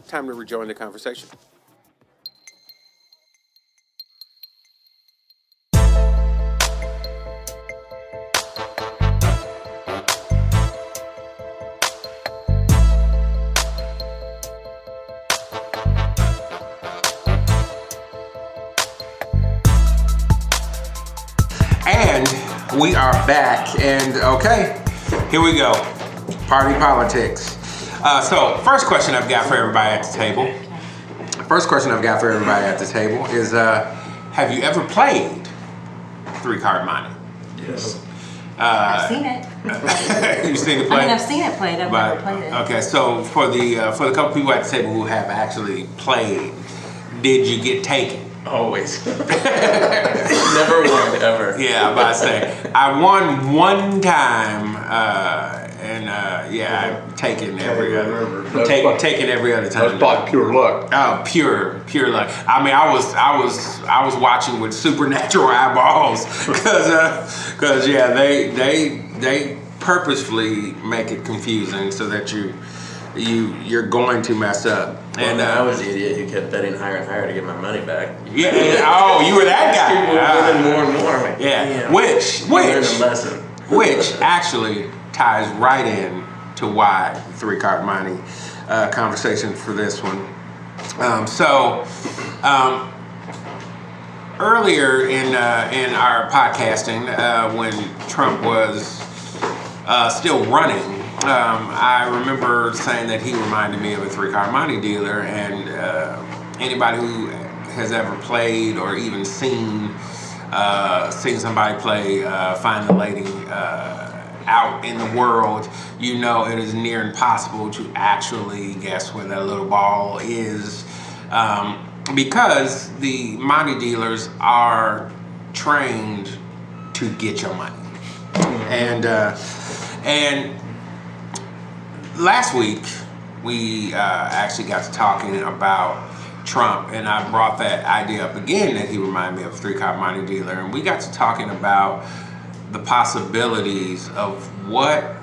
time to rejoin the conversation. And we are back, and okay, here we go. Party politics. So, first question I've got for everybody at the table. Is, have you ever played 3-card money? Yes. I've seen it. You've seen it played? I mean, I've seen it played. I've never played it. Okay, so for the couple people at the table who have actually played, did you get taken? Always. Never won, ever. Yeah, I'm about to say. I won one time, I've taken every other. Taken every other time. That's probably pure luck. Oh, pure luck. I mean, I was watching with supernatural eyeballs, cause they purposefully make it confusing so that you're going to mess up. And I was the idiot who kept betting higher and higher to get my money back. Yeah. Oh, you were that guy. People were winning more and more. Like, yeah. Which learned a lesson. Which actually ties right in to why 3-card money conversation for this one. Earlier in our podcasting, when Trump was still running, I remember saying that he reminded me of a 3-card money dealer, and anybody who has ever played or even seen somebody play Find the Lady out in the world, you know it is near impossible to actually guess where that little ball is, because the money dealers are trained to get your money. And last week, we actually got to talking about Trump, and I brought that idea up again that he reminded me of a 3-card money dealer, and we got to talking about the possibilities of what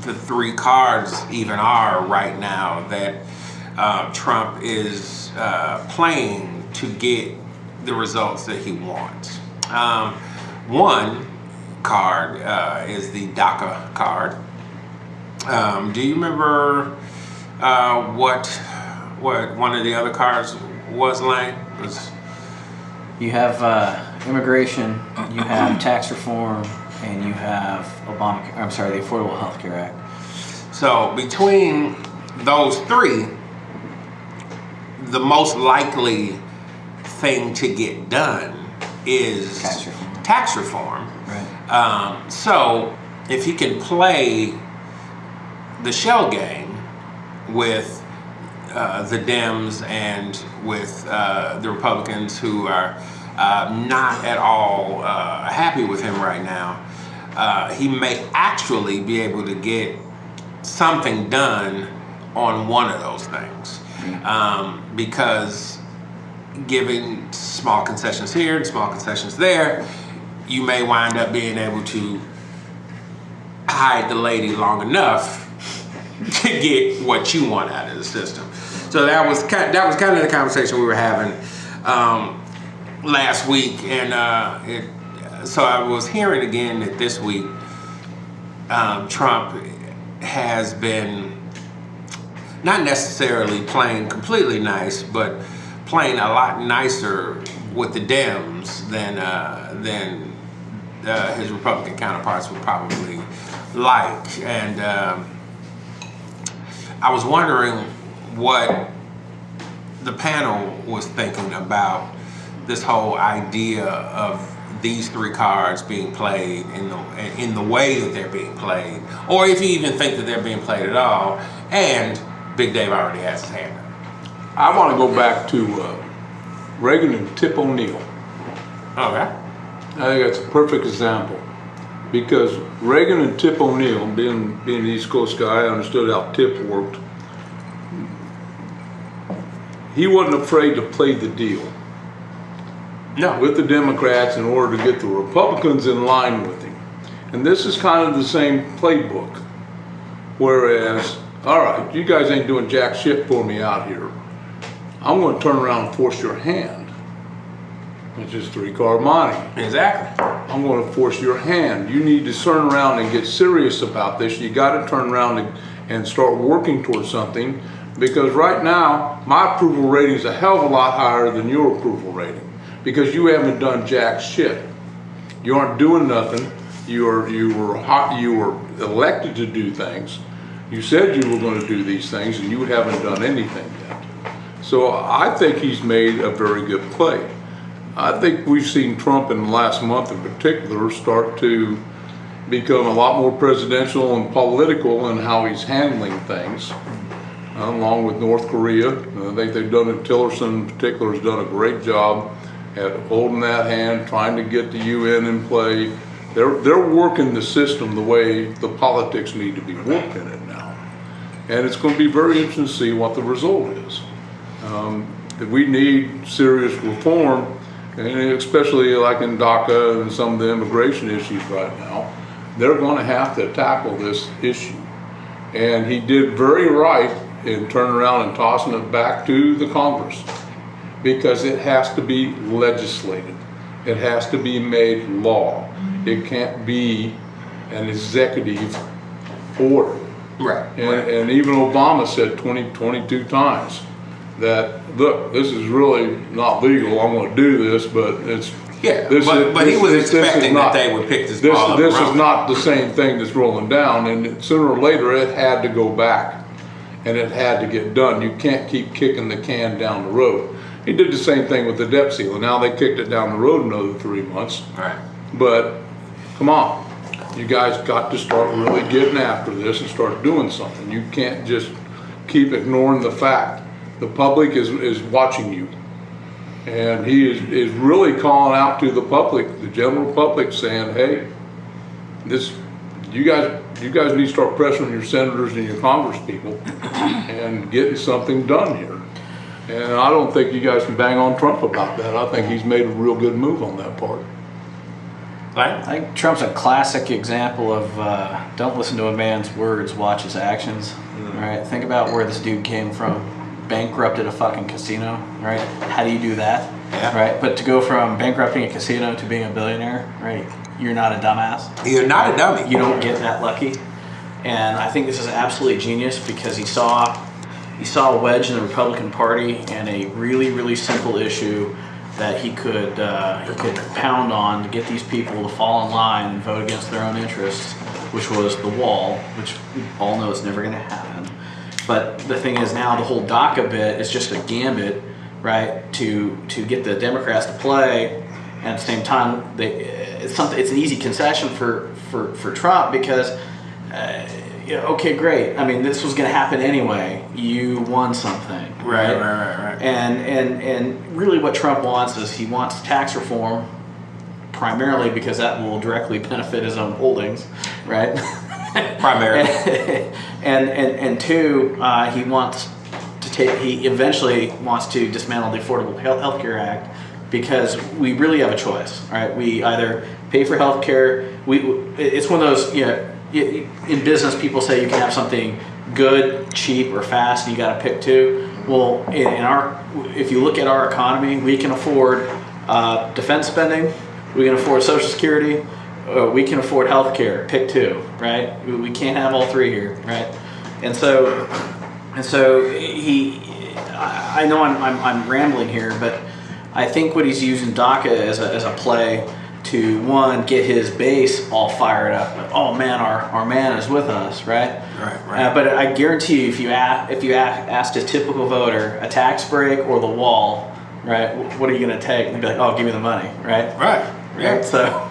the 3 cards even are right now that Trump is playing to get the results that he wants. One card is the DACA card. Do you remember what one of the other cards was, Lane? You have immigration, you have tax reform, and you have the Affordable Health Care Act. So between those 3, the most likely thing to get done is tax reform. Right. So if he can play the shell game with the Dems and with the Republicans who are not at all happy with him right now, he may actually be able to get something done on one of those things. Because giving small concessions here and small concessions there, you may wind up being able to hide the lady long enough to get what you want out of the system. So that was kind of the conversation we were having last week, and so I was hearing again that this week Trump has been not necessarily playing completely nice, but playing a lot nicer with the Dems than his Republican counterparts would probably like. And I was wondering what the panel was thinking about this whole idea of these 3 cards being played in the way that they're being played, or if you even think that they're being played at all. And Big Dave already has his hand up. I want to go back to Reagan and Tip O'Neill. Okay. I think that's a perfect example, because Reagan and Tip O'Neill, being an East Coast guy, I understood how Tip worked. He wasn't afraid to play the deal with the Democrats in order to get the Republicans in line with him. And this is kind of the same playbook. Whereas all right, you guys ain't doing jack shit for me out here. I'm going to turn around and force your hand, which is 3-card Monty. Exactly. I'm going to force your hand. You need to turn around and get serious about this. You got to turn around and start working towards something, because right now my approval rating is a hell of a lot higher than your approval rating, because you haven't done jack shit. You aren't doing nothing. You were elected to do things. You said you were going to do these things, and you haven't done anything yet. So I think he's made a very good play. I think we've seen Trump in the last month in particular start to become a lot more presidential and political in how he's handling things, along with North Korea. I think they've done it. Tillerson in particular has done a great job at holding that hand, trying to get the UN in play. They're working the system the way the politics need to be worked in it now. And it's going to be very interesting to see what the result is. We need serious reform, and especially like in DACA and some of the immigration issues right now. They're going to have to tackle this issue. And he did very right in turning around and tossing it back to the Congress, because it has to be legislated. It has to be made law. It can't be an executive order. Right. And even Obama said 22 times that, look, this is really not legal. I'm going to do this, but it's but he was expecting that they would pick this ball up. This is not the same thing that's rolling down, and sooner or later it had to go back, and it had to get done. You can't keep kicking the can down the road. He did the same thing with the debt ceiling. Now they kicked it down the road another 3 months. Right. But come on, you guys got to start really getting after this and start doing something. You can't just keep ignoring the fact. The public is watching you. And he is really calling out to the public, the general public, saying, hey, you guys need to start pressuring your senators and your Congress people and getting something done here. And I don't think you guys can bang on Trump about that. I think he's made a real good move on that part. Right. I think Trump's a classic example of don't listen to a man's words, watch his actions. Right? Think about where this dude came from. Bankrupted a fucking casino, right? How do you do that? Yeah. Right? But to go from bankrupting a casino to being a billionaire, right? You're not a dumbass. You're not a dummy. You don't get that lucky. And I think this is absolutely genius, because he saw a wedge in the Republican Party and a really, really simple issue that he could pound on to get these people to fall in line and vote against their own interests, which was the wall, which we all know is never going to happen. But the thing is, now the whole DACA bit is just a gambit, right, to get the Democrats to play, and at the same time, it's an easy concession for Trump, because okay, great. I mean, this was going to happen anyway. You won something, right? Right. And really, what Trump wants is he wants tax reform, primarily because that will directly benefit his own holdings, right? Primarily. and two, he eventually wants to dismantle the Affordable Health Care Act, because we really have a choice, right? We either pay for health care. It's one of those, in business, people say you can have something good, cheap, or fast, and you got to pick two. Well, if you look at our economy, we can afford defense spending, we can afford Social Security, we can afford health care. Pick two, right? We can't have all three here, right? And so I know I'm rambling here, but I think what he's using DACA as a play to, one, get his base all fired up. Oh man, our man is with us, right? Right. But I guarantee you, if you asked a typical voter a tax break or the wall, right? What are you going to take? And they'd be like, oh, give me the money, right? Right. Yeah. So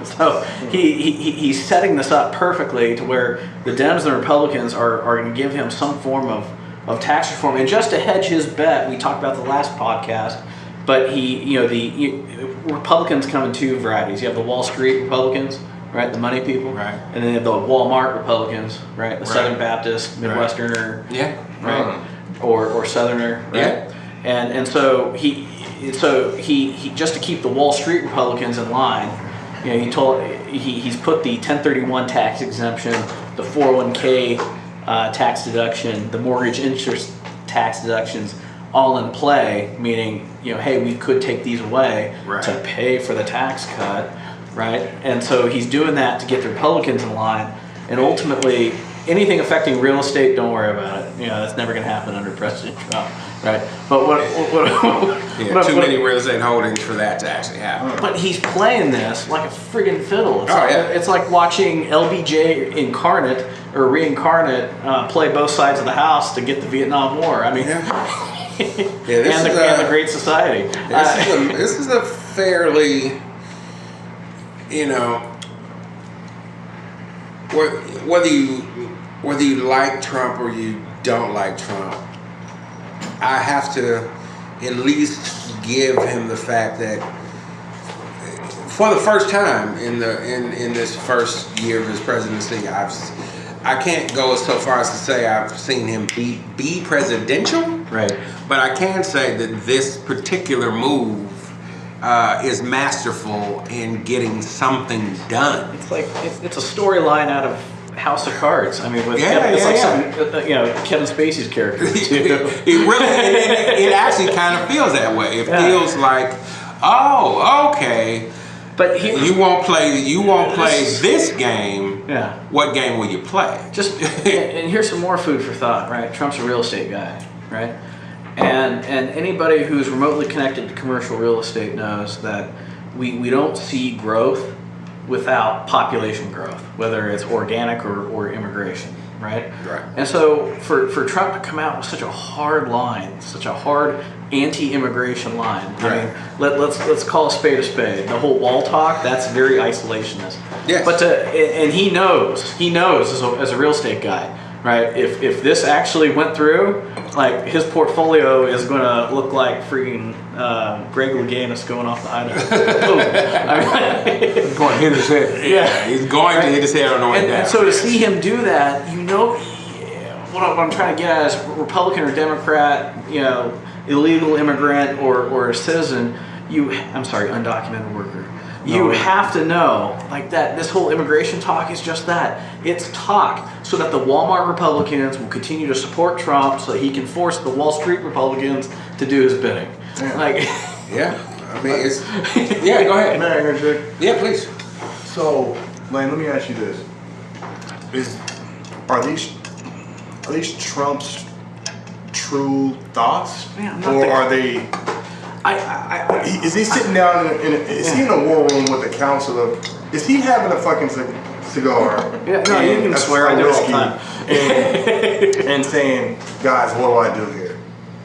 he's setting this up perfectly to where the Dems and the Republicans are going to give him some form of tax reform, and just to hedge his bet, we talked about the last podcast. But Republicans come in two varieties. You have the Wall Street Republicans, right, the money people, right, and then you have the Walmart Republicans, right, the Southern Baptist, Midwesterner, right, or Southerner, right, and so he just to keep the Wall Street Republicans in line, he's put the 1031 tax exemption, the 401k tax deduction, the mortgage interest tax deductions, all in play, meaning, hey, we could take these away to pay for the tax cut, right? And so he's doing that to get the Republicans in line, and ultimately, anything affecting real estate, don't worry about it. That's never going to happen under President Trump, right? But too many real estate holdings for that to actually happen. But he's playing this like a friggin' fiddle. It's It's like watching LBJ incarnate or reincarnate play both sides of the house to get the Vietnam War. I mean, and the Great Society. This is a fairly, whether you like Trump or you don't like Trump, I have to at least give him the fact that for the first time in this first year of his presidency, I can't go so far as to say I've seen him be presidential, right? But I can say that this particular move is masterful in getting something done. It's like it's a storyline out of House of Cards. I mean, with Kevin Spacey's character too. It actually kind of feels that way. It feels like, oh, okay. But you won't play this game. Yeah. What game will you play? And here's some more food for thought, right? Trump's a real estate guy, right? And anybody who's remotely connected to commercial real estate knows that we don't see growth without population growth, whether it's organic or immigration, right? Right. And so for Trump to come out with such a hard line, such a hard anti-immigration line, right. I mean, let's call a spade a spade. The whole wall talk, that's very isolationist. Yes. But and he knows as a real estate guy, right? If this actually went through, like his portfolio is going to look like freaking Greg Louganis going off the Idaho. Going to hit his head. Yeah, he's going to hit his head on the way down. And so to see him do that, what I'm trying to get at is Republican or Democrat, illegal immigrant or a citizen, undocumented worker. You have to know, like, that this whole immigration talk is just that. It's talk, so that the Walmart Republicans will continue to support Trump so that he can force the Wall Street Republicans to do his bidding. Yeah. Like, I mean, it's... Yeah, go ahead. May I interject? Yeah, please. So, Lane, let me ask you this. Are these Trump's true thoughts? Man, or are they... is he sitting down is he in a war room with the council of... Is he having a fucking cigar? Yeah, no, you can swear, I do it all the time. and saying, guys, what do I do here?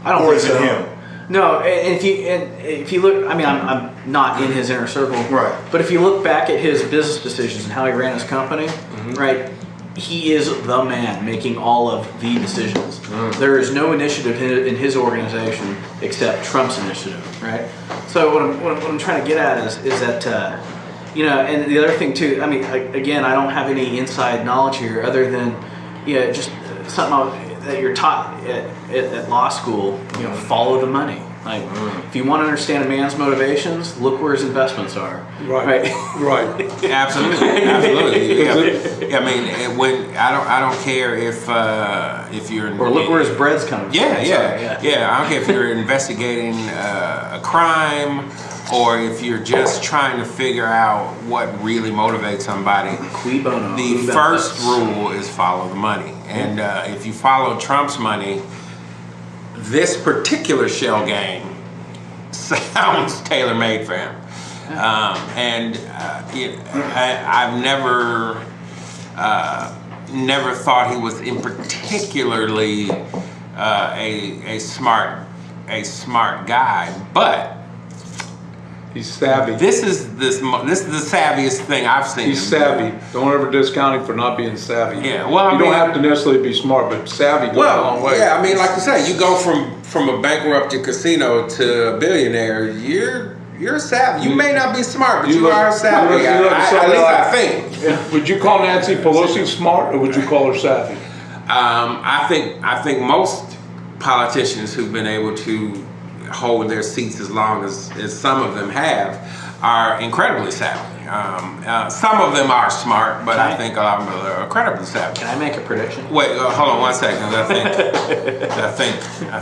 I don't or think is it so. him? No, and if you look, I mean, I'm not in his inner circle, right? But if you look back at his business decisions and how he ran his company, right, he is the man making all of the decisions. There is no initiative in his organization except Trump's initiative, right? So what I'm trying to get at is that and the other thing too. I mean, again, I don't have any inside knowledge here other than just something that you're taught at law school. Follow the money. Like, if you want to understand a man's motivations, look where his investments are. Right. Absolutely. Yeah, I mean, when I don't care if you're or look where his bread's coming from. Yeah. I don't care if you're investigating a crime or if you're just trying to figure out what really motivates somebody. Cui bono. The first rule is follow the money, and if you follow Trump's money, this particular shell game sounds tailor-made for him. I've never thought he was in particularly a smart guy, but he's savvy. This is the savviest thing I've seen. He's savvy. Don't ever discount him for not being savvy. Yeah, well, you don't have to necessarily be smart, but savvy goes a long way. Yeah, I mean, like you say, you go from a bankrupted casino to a billionaire. You're savvy. You may not be smart, but you are savvy. At least I think. Yeah. Would you call Nancy Pelosi smart, or would you call her savvy? I think most politicians who've been able to hold their seats as long as some of them have are incredibly savvy. Some of them are smart, but I think a lot of them are incredibly savvy. Can I make a prediction? Wait, hold on 1 second. I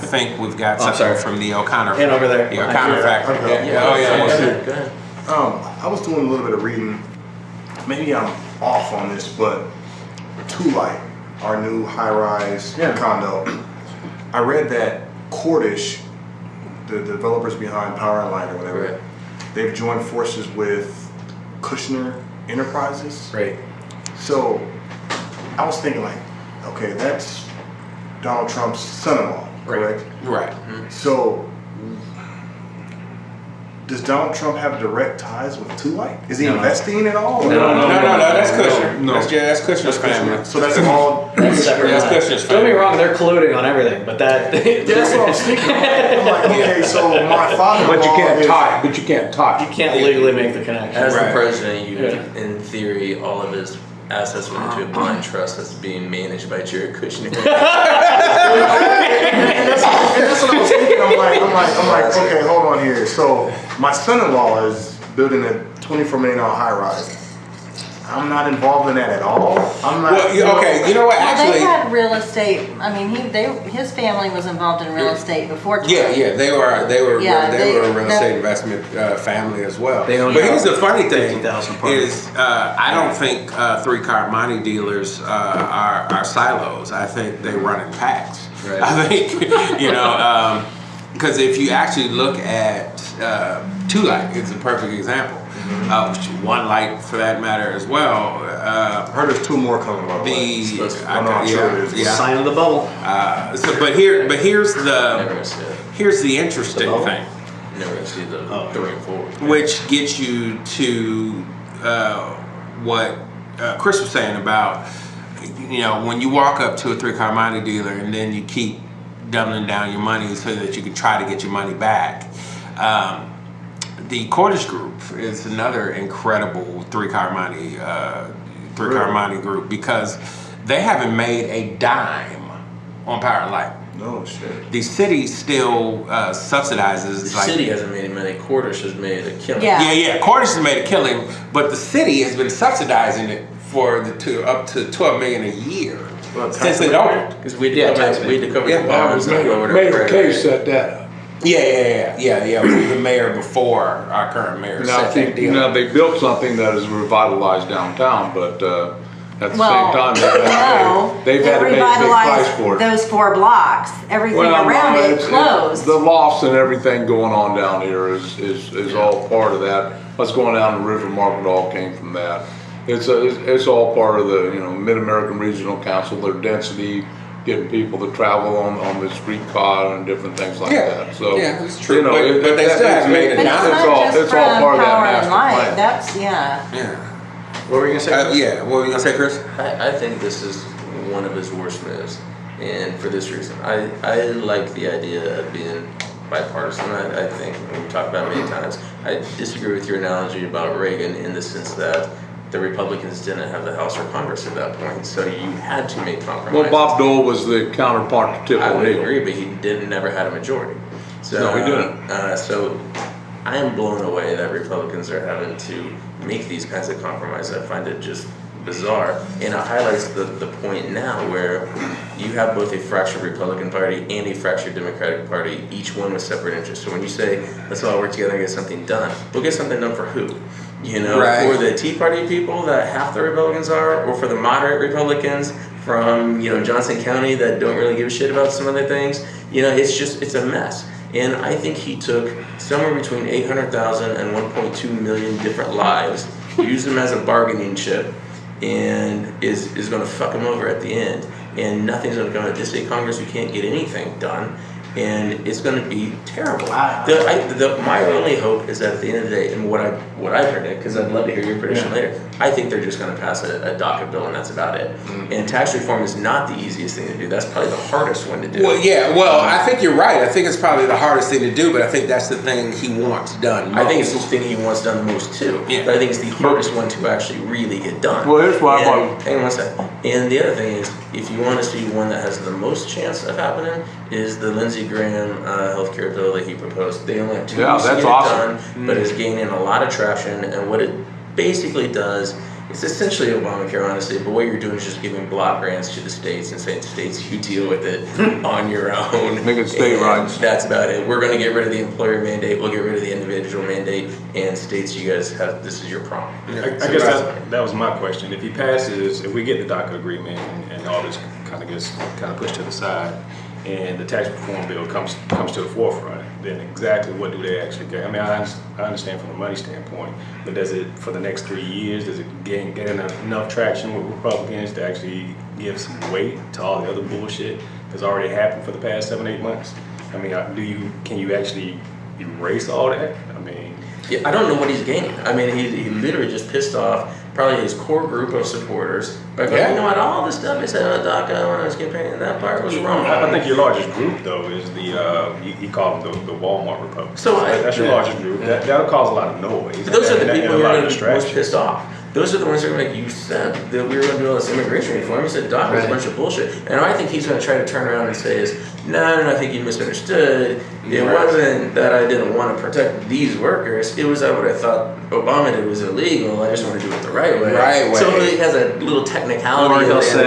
think we've got something from the O'Connor. And over there. The O'Connor factory. Okay. Yeah. Oh yeah. Go ahead. I was doing a little bit of reading. Maybe I'm off on this, but Two Light, our new high-rise condo. I read that Cordish, the developers behind Power and Light or whatever, Right. they've joined forces with Kushner Enterprises. Great. So I was thinking like, okay, that's Donald Trump's son-in-law, correct? Right. So does Donald Trump have direct ties with Two Light? Is he investing at all? No, that's Kushner. No. That's Kushner's family. So that's all. That's separate. That's matter. Kushner's Don't get me family. wrong, they're colluding on everything, but that. That's what I was thinking. I'm like, okay, so my father-in-law But you can't is- tie. But you can't tie. You can't legally make the connection. As Right. the president, you, Yeah. in theory, all of his assets went into a blind trust that's being managed by Jared Kushner. and that's what I was thinking. I'm like, okay, hold on here. So my son-in-law is building a $24 million high-rise. I'm not involved in that at all. I'm not. Well, okay, you know what? Well, they Actually, had real estate. I mean, his family was involved in real estate before. Trump. yeah, they were Yeah, they were a real that- estate investment family as well. They own But here's the funny thing 50,000 apartments. is I don't think three-car money dealers are silos. I think they run in packs. Right. I think because if you actually look at Two Light, it's a perfect example. One Light for that matter as well. I heard there's two more coming. By the way. I'm not sure it is. yeah. Sign of the bubble. But here's Never the gonna see it. here's the interesting bubble? thing, Never gonna see the 3 and 4. which gets you to what Chris was saying about, you know, when you walk up to a three-car money dealer and then you keep doubling down your money so that you can try to get your money back. The Cordish Group is another incredible three-car money group because they haven't made a dime on Power and Light. No shit. The city still subsidizes. The like, city hasn't made any money. Cordish has made a killing. Yeah. Yeah. Cordish has made a killing, but the city has been subsidizing it for up to $12 million a year since it opened. Because we had to cover the bonds and lower Mayor their Kay credit. set that up. Yeah. The mayor before our current mayor Now, set that deal. now they built something that has revitalized downtown, but at the Well, same time, they've it had to pay a big price revitalized for it. those 4 blocks. Everything around it closed. The lofts and everything going on down here is all part of that. What's going down the river market all came from that. It's all part of the Mid-American Regional Council, their density, getting people to travel on the streetcar and different things like that. So it's true. But they still haven't made But it it's down. not just it's all from part of that Power and master Light. plan. That's Yeah. What were you gonna say? What were you gonna say, Chris? I think this is one of his worst moves, and for this reason, I like the idea of being bipartisan. I think we talked about it many times. I disagree with your analogy about Reagan in the sense that the Republicans didn't have the House or Congress at that point, so you had to make compromises. Well, Bob Dole was the counterpart to Tip I would O'Neill. agree, but he never had a majority. So, No, he didn't. So I am blown away that Republicans are having to make these kinds of compromises. I find it just bizarre, and it highlights the point now where you have both a fractured Republican Party and a fractured Democratic Party, each one with separate interests. So when you say, let's all work together and get something done, we'll get something done for who? Right. For the Tea Party people that half the Republicans are, or for the moderate Republicans from, Johnson County that don't really give a shit about some other things. It's a mess. And I think he took somewhere between 800,000 and 1.2 million different lives, used them as a bargaining chip, and is going to fuck him over at the end. And nothing's going to come out of this state Congress. You can't get anything done. And it's going to be terrible. My only hope is that at the end of the day, and what I've heard, because I'd love to hear your prediction later, I think they're just going to pass a docket bill and that's about it. And tax reform is not the easiest thing to do. That's probably the hardest one to do. Well, I think you're right. I think it's probably the hardest thing to do, but I think that's the thing he wants done most. I think it's the thing he wants done the most too. Yeah. But I think it's the hardest one to actually really get done. Well, here's why Hang on one second. And the other thing is, If you want to see one that has the most chance of happening, is the Lindsey Graham healthcare bill that he proposed. They only have 2 weeks to get it done, but it's gaining a lot of traction. And what it basically does, it's essentially Obamacare, honestly, but what you're doing is just giving block grants to the states and saying, states, you deal with it on your own. Make it state rights. That's about it. We're going to get rid of the employer mandate. We'll get rid of the individual mandate. And states, you guys have, this is your problem. I guess that was my question. If he passes, if we get the DACA agreement and all this kind of gets pushed to the side, and the tax reform bill comes to the forefront, then exactly what do they actually get? I mean, I understand from a money standpoint, but does it, for the next 3 years, does it gain enough traction with Republicans to actually give some weight to all the other bullshit that's already happened for the past 7-8 months? I mean, can you actually erase all that? I mean, yeah, I don't know what he's gaining. I mean, he literally just pissed off probably his core group of supporters by going, you know what, all this stuff they said about DACA when I was campaigning, that part was wrong. I think your largest group, though, is he called them the Walmart Republicans. So that's your largest group. That'll cause a lot of noise. But those are the people who are going to be most distraction. pissed off. Those are the ones who are like, you said that we were going to do all this immigration reform. You said DACA was a bunch of bullshit. And I think he's going to try to turn around and say is, no, I think you misunderstood. It wasn't that I didn't want to protect these workers. It was that what I thought Obama did was illegal. I just want to do it the right way. So he has a little technicality. Or he'll say,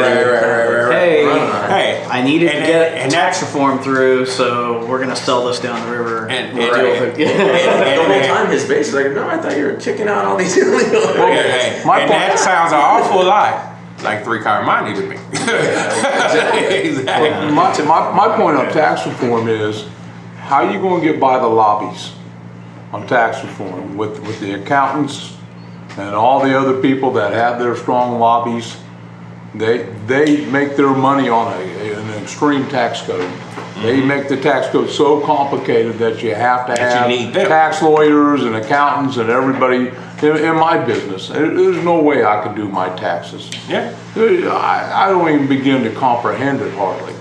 Hey, I needed to get tax reform through, so we're going to sell this down the river. And the whole time his base is like, no, I thought you were kicking out all these illegal workers. That sounds an awful lot like 3-car Monty to me. Exactly. Well, my point on tax reform is, how are you going to get by the lobbies on tax reform with the accountants and all the other people that have their strong lobbies? They make their money on an extreme tax code. They make the tax code so complicated that you have to have tax lawyers and accountants and everybody in my business. There's no way I could do my taxes. Yeah. I don't even begin to comprehend it hardly.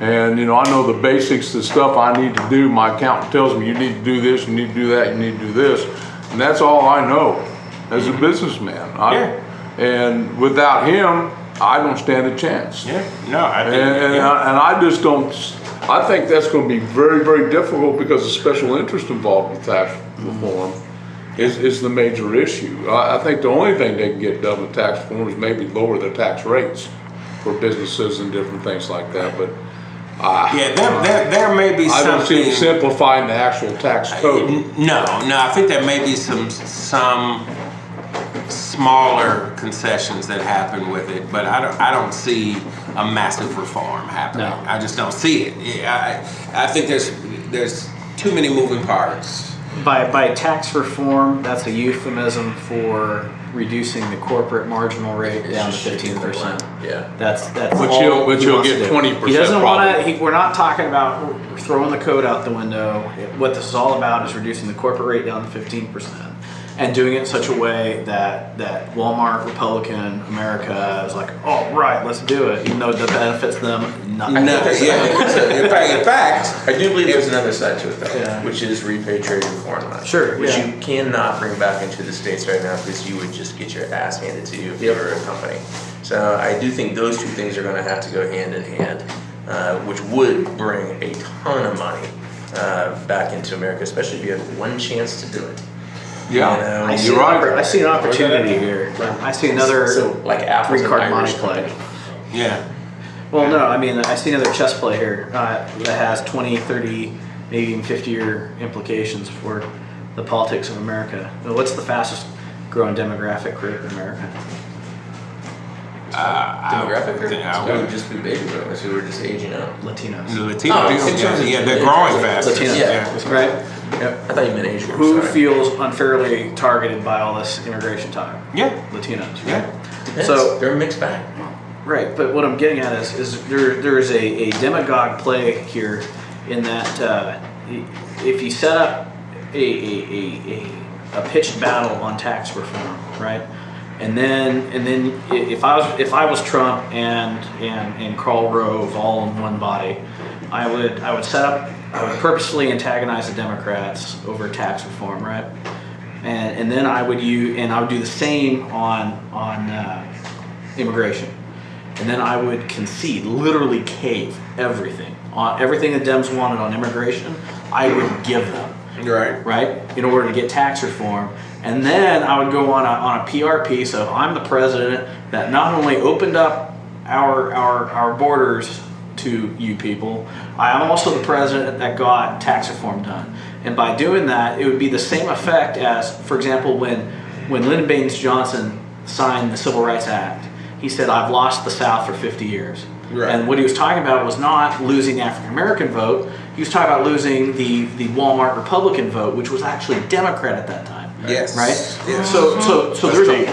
And I know the basics, the stuff I need to do. My accountant tells me you need to do this, you need to do that, you need to do this. And that's all I know as a businessman. And without him, I don't stand a chance. Yeah, no, I think, and I just don't. I think that's going to be very, very difficult because the special interest involved with tax reform is the major issue. I think the only thing they can get done with tax reform is maybe lower the tax rates for businesses and different things like that. But there may be something. I don't see simplifying the actual tax code. No, I think there may be some smaller concessions that happen with it, but I don't see a massive reform happening. No. I just don't see it. I think there's too many moving parts. By tax reform, that's a euphemism for reducing the corporate marginal rate down to 15%. Yeah, that's which you'll get 20%. He doesn't want to. We're not talking about throwing the code out the window. What this is all about is reducing the corporate rate down to 15%. And doing it in such a way that Walmart, Republican America is like, oh, right, let's do it, even though it benefits them. In fact, I do believe there's another side to it, though, which is repatriated foreign money. Sure. Which you cannot bring back into the States right now because you would just get your ass handed to you if you were a company. So I do think those two things are going to have to go hand in hand, which would bring a ton of money back into America, especially if you had one chance to do it. Yeah, you're right. I see an opportunity here. I see another like Apple's 3-card money play. Yeah. Well, no, I mean, I see another chess play here that has 20, 30, maybe even 50-year implications for the politics of America. What's the fastest growing demographic group in America? Demographic group? It would just be baby boomers who are just aging out. Latinos. They're growing fast. Latinos, yeah. Right? Yep. I thought you meant Asian. Who feels unfairly targeted by all this immigration talk? Yeah. Latinos. Right? Yeah. Depends. So they're a mixed bag. Right, but what I'm getting at is there is a demagogue play here in that if you set up a pitched battle on tax reform, right, and then if I was Trump and Karl Rove all in one body, I would purposefully antagonize the Democrats over tax reform, right, and then I would do the same on immigration. and then I would concede, literally cave everything the Dems wanted on immigration. I would give them. Right, in order to get tax reform, and then I would go on a PR piece of I'm the president that not only opened up our borders to you people, I'm also the president that got tax reform done. And by doing that, it would be the same effect as, for example, when Lyndon Baines Johnson signed the Civil Rights Act. He said, "I've lost the South for 50 years." Right. And what he was talking about was not losing the African American vote. He was talking about losing the Walmart Republican vote, which was actually Democrat at that time. Yes. Right? Yes. So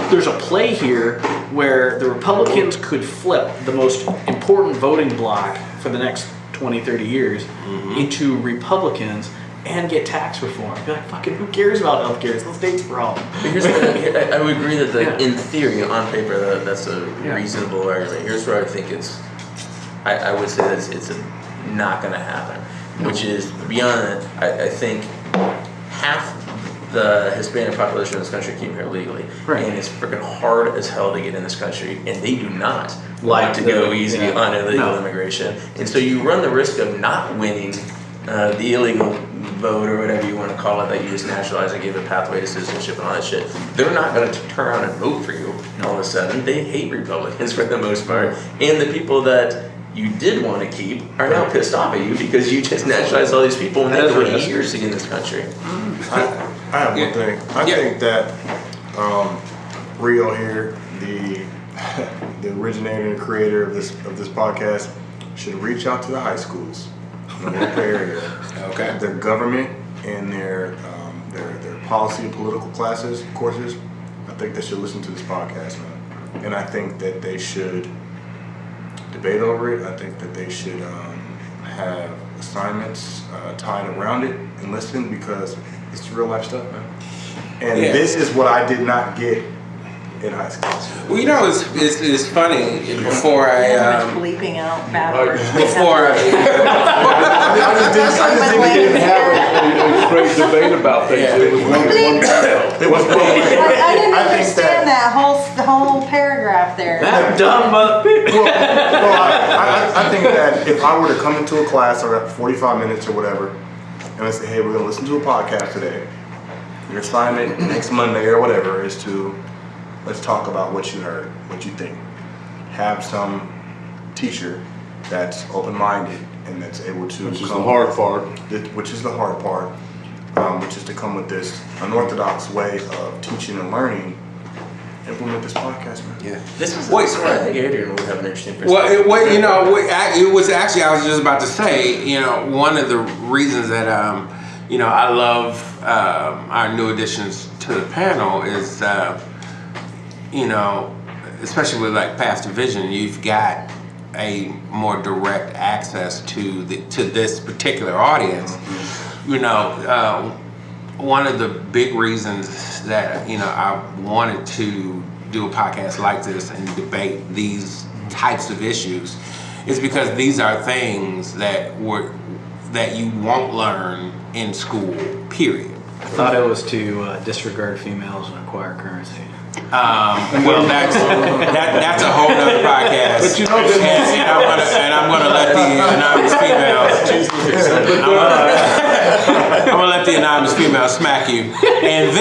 there's a play here where the Republicans could flip the most important voting bloc for the next 20, 30 years into Republicans and get tax reform. Be like, fucking, who cares about healthcare? It's the state's problem. Here's I would agree that in theory, on paper, that's a reasonable argument. Here's where I think I would say that it's not going to happen, which is beyond that. I think half the Hispanic population in this country came here legally, and it's freaking hard as hell to get in this country, and they do not like to go easy on illegal immigration, and so you run the risk of not winning the illegal vote or whatever you want to call it, that you just naturalize and give a pathway to citizenship and all that shit. They're not going to turn around and vote for you all of a sudden. They hate Republicans for the most part, and the people that you did want to keep are now pissed off at you because you just naturalized all these people and they waited years to get in this country. I have one thing. I think that Rio here, the originator and creator of this podcast, should reach out to the high schools in the local area. Okay. Their government and their policy and political courses. I think they should listen to this podcast, man. And I think that they should debate over it. I think that they should have assignments tied around it and listen, because it's real life stuff, man. And this is what I did not get in high school. Well, you know, it's funny. Before I bleeping out bad words. Before I just didn't have a great debate about things. It was one. It was I didn't understand that whole paragraph there. That dumb motherfucker. I think that if I were to come into a class or at 45 minutes or whatever, and I say, hey, we're going to listen to a podcast today. Your assignment next Monday or whatever is to, let's talk about what you heard, what you think. Have some teacher that's open-minded and that's able to Which is the hard part. Which is the hard part, which is to come with this unorthodox way of teaching and learning. Implement this podcast, man. Yeah. This is where I think Adrian would have an interesting perspective. Well, it was actually, I was just about to say, one of the reasons that, I love our new additions to the panel is, especially with like Pastor Vision, you've got a more direct access to this particular audience. One of the big reasons that I wanted to do a podcast like this and debate these types of issues is because these are things that you won't learn in school, period. I thought it was to disregard females and acquire currency. Well, that's a whole other podcast. But and I'm gonna let the anonymous female. I'm gonna let the anonymous female smack you, and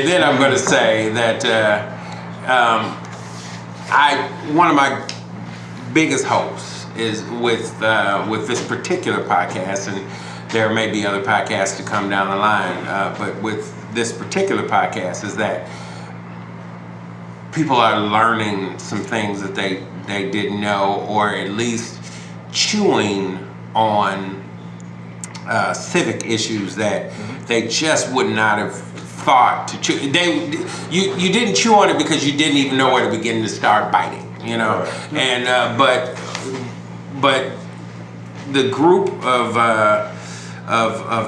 then I'm gonna say that one of my biggest hopes is with this particular podcast, and there may be other podcasts to come down the line, but with this particular podcast is that people are learning some things that they didn't know, or at least chewing on civic issues that they just would not have thought to chew. You didn't chew on it because you didn't even know where to begin to start biting, And but the group of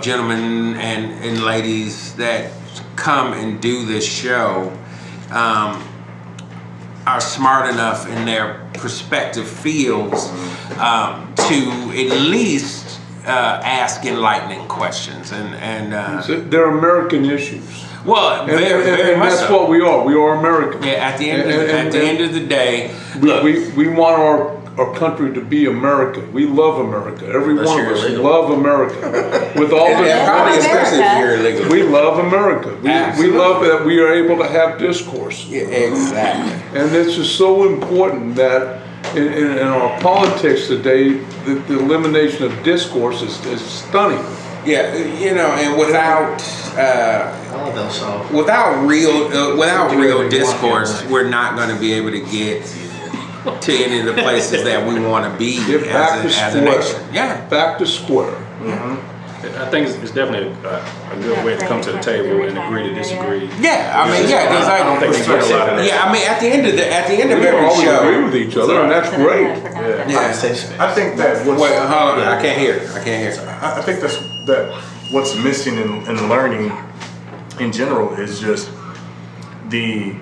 gentlemen and ladies that come and do this show are smart enough in their prospective fields to at least ask enlightening questions, and they're American issues. Well, And, very and much that's so. what we are. We are American. Yeah, at the end of the day, We, look, we want our country to be America. We love America. Every Unless one of you're us illegal. love America. With all and the probably especially if you're illegal. we love America. We Absolutely. love that we are able to have discourse. Yeah, exactly. And it's just so important that in our politics today, the elimination of discourse is stunning. Yeah, and without All of those solve. without Do real whatever you discourse, want, yeah. we're not going to be able to get to any of the places that we want to be Get back to as a square. nation. Yeah. Back to square. I think it's definitely a good way to come to the table and agree to disagree. Yeah, I mean, yeah, because I don't think we get a lot of that. yeah, I mean, at the end of We don't every always agree show. with each other, and that's great. Yeah. Safe space. I think that what's, Wait, hold on, I can't hear. I think that what's missing in learning in general is just the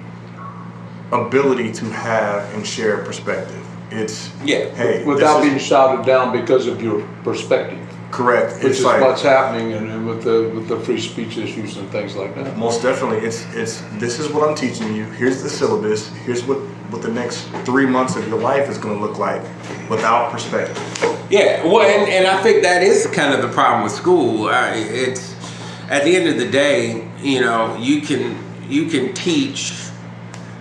ability to have and share perspective. It's Yeah. hey, Without this being shouted down because of your perspective, is correct. which It's is like what's happening and with the free speech issues and things like that. most definitely it's this is what I'm teaching you. Here's the syllabus. Here's what the next 3 months of your life is going to look like without perspective. Yeah, well, and I think that is kind of the problem with school. It's at the end of the day, you can teach,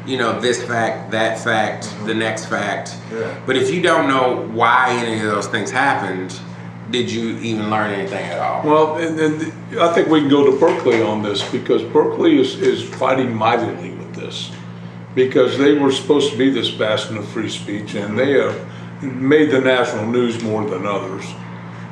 this fact, that fact, the next fact. Yeah. But if you don't know why any of those things happened, did you even learn anything at all? Well, and I think we can go to Berkeley on this because Berkeley is fighting mightily with this because they were supposed to be this bastion of free speech and they have made the national news more than others.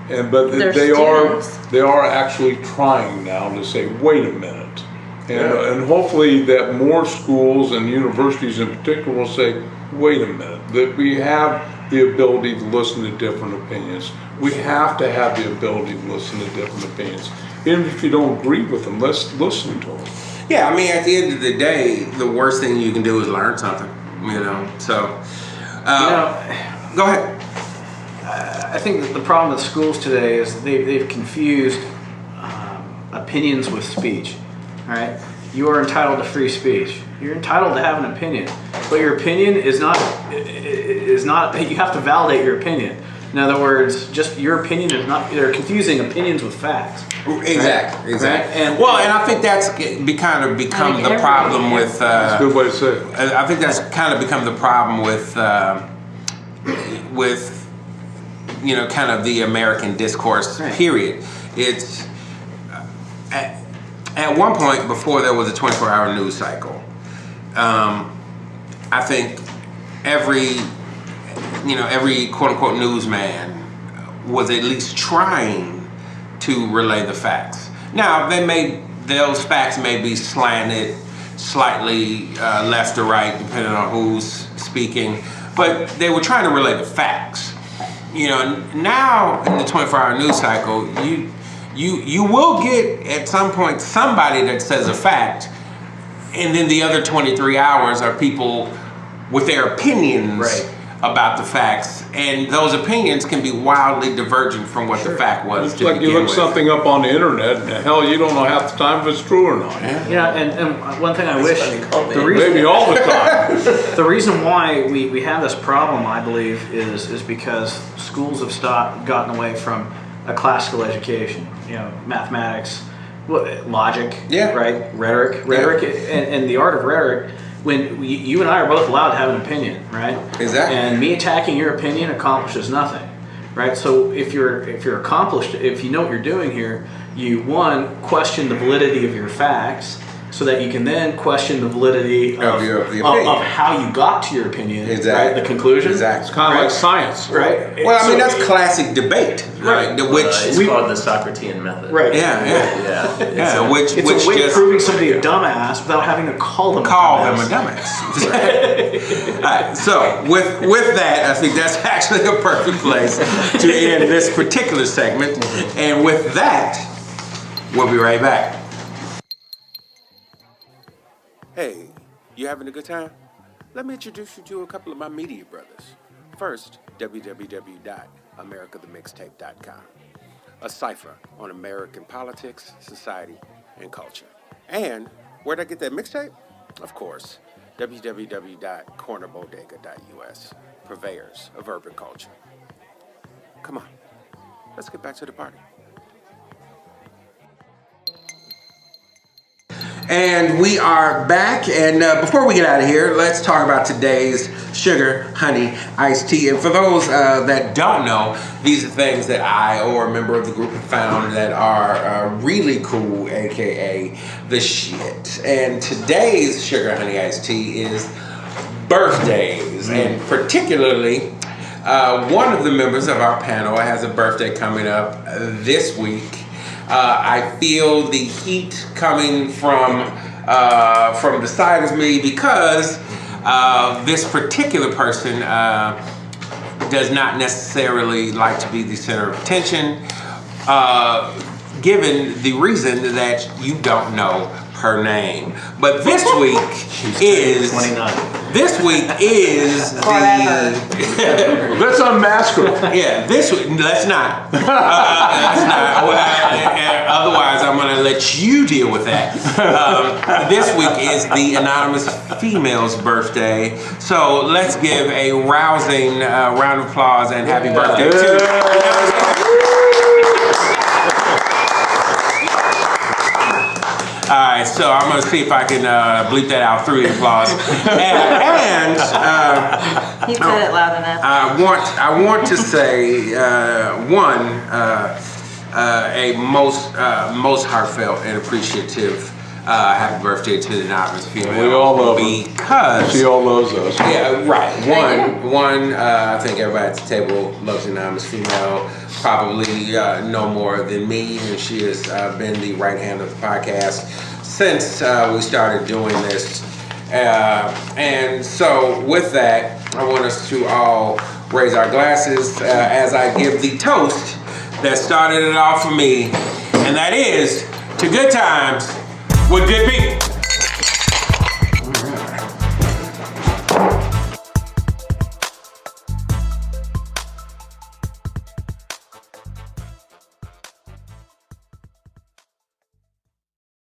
But Their they students. are actually trying now to say, wait a minute. And hopefully that more schools and universities in particular will say, wait a minute, that we have the ability to listen to different opinions. We have to have the ability to listen to different opinions. Even if you don't agree with them, let's listen to them. Yeah, I mean, at the end of the day, the worst thing you can do is learn something, So, go ahead. I think that the problem with schools today is they've confused opinions with speech. All right, you are entitled to free speech. You're entitled to have an opinion, but your opinion is not. You have to validate your opinion. In other words, just your opinion is not. They're confusing opinions with facts. Exactly. Right? And I think that's become the problem with. That's a good way to say it. I think that's kind of become the problem with kind of the American discourse. Right. Period. It's at one point before there was a 24-hour news cycle. I think every quote unquote newsman was at least trying to relay the facts. Now those facts may be slanted slightly left or right depending on who's speaking, but they were trying to relay the facts. Now in the 24-hour news cycle, you will get at some point somebody that says a fact, and then the other 23 hours are people with their opinions about the facts, and those opinions can be wildly divergent from what the fact was. It's like you look something up on the internet, and hell, you don't know half the time if it's true or not. Yeah, and one thing I wish Maybe all the time. the reason why we have this problem, I believe, is because schools have gotten away from a classical education. Mathematics, logic, right? Rhetoric, and the art of rhetoric. When you and I are both allowed to have an opinion, right? Exactly. And me attacking your opinion accomplishes nothing, right? So if you're accomplished, if you know what you're doing here, you question the validity of your facts, so that you can then question the validity of how you got to your opinion, right? The conclusion. Exactly. It's kind of like science. Right. Well, I mean, that's classic debate, right? It's called the Socratean method. Right. Yeah. It's a way of proving somebody a dumbass without having to call them a dumbass. All right, so with that, I think that's actually a perfect place to end this particular segment. And with that, we'll be right back. Hey, you having a good time? Let me introduce you to a couple of my media brothers. First, www.americathemixtape.com, a cipher on American politics, society, and culture. And Where'd I get that mixtape? Of course, www.cornerbodega.us, purveyors of urban culture. Come on, let's get back to the party. And we are back, and before we get out of here, let's talk about today's sugar honey iced tea. And for those that don't know, these are things that I or a member of the group have found that are really cool, aka the shit. And today's sugar honey iced tea is birthdays, and particularly one of the members of our panel has a birthday coming up this week. I feel the heat coming from the side of me because this particular person does not necessarily like to be the center of attention, given the reason that you don't know her name. But this week is 29. This week is the. Let's unmask her. Yeah, this week. Let's not. Otherwise, I'm going to let you deal with that. This week is the anonymous female's birthday. So let's give a rousing round of applause and happy birthday to. All right, so I'm going to see if I can bleep that out through the applause. And He said it loud enough. I want to say a most heartfelt and appreciative happy birthday to the anonymous female. We all love her. Because she all loves us. Yeah, right. One. I think everybody at the table loves the anonymous female. Probably no more than me, and she has been the right hand of the podcast since we started doing this. And so, with that, I want us to all raise our glasses as I give the toast that started it off for me, and that is to good times with good people.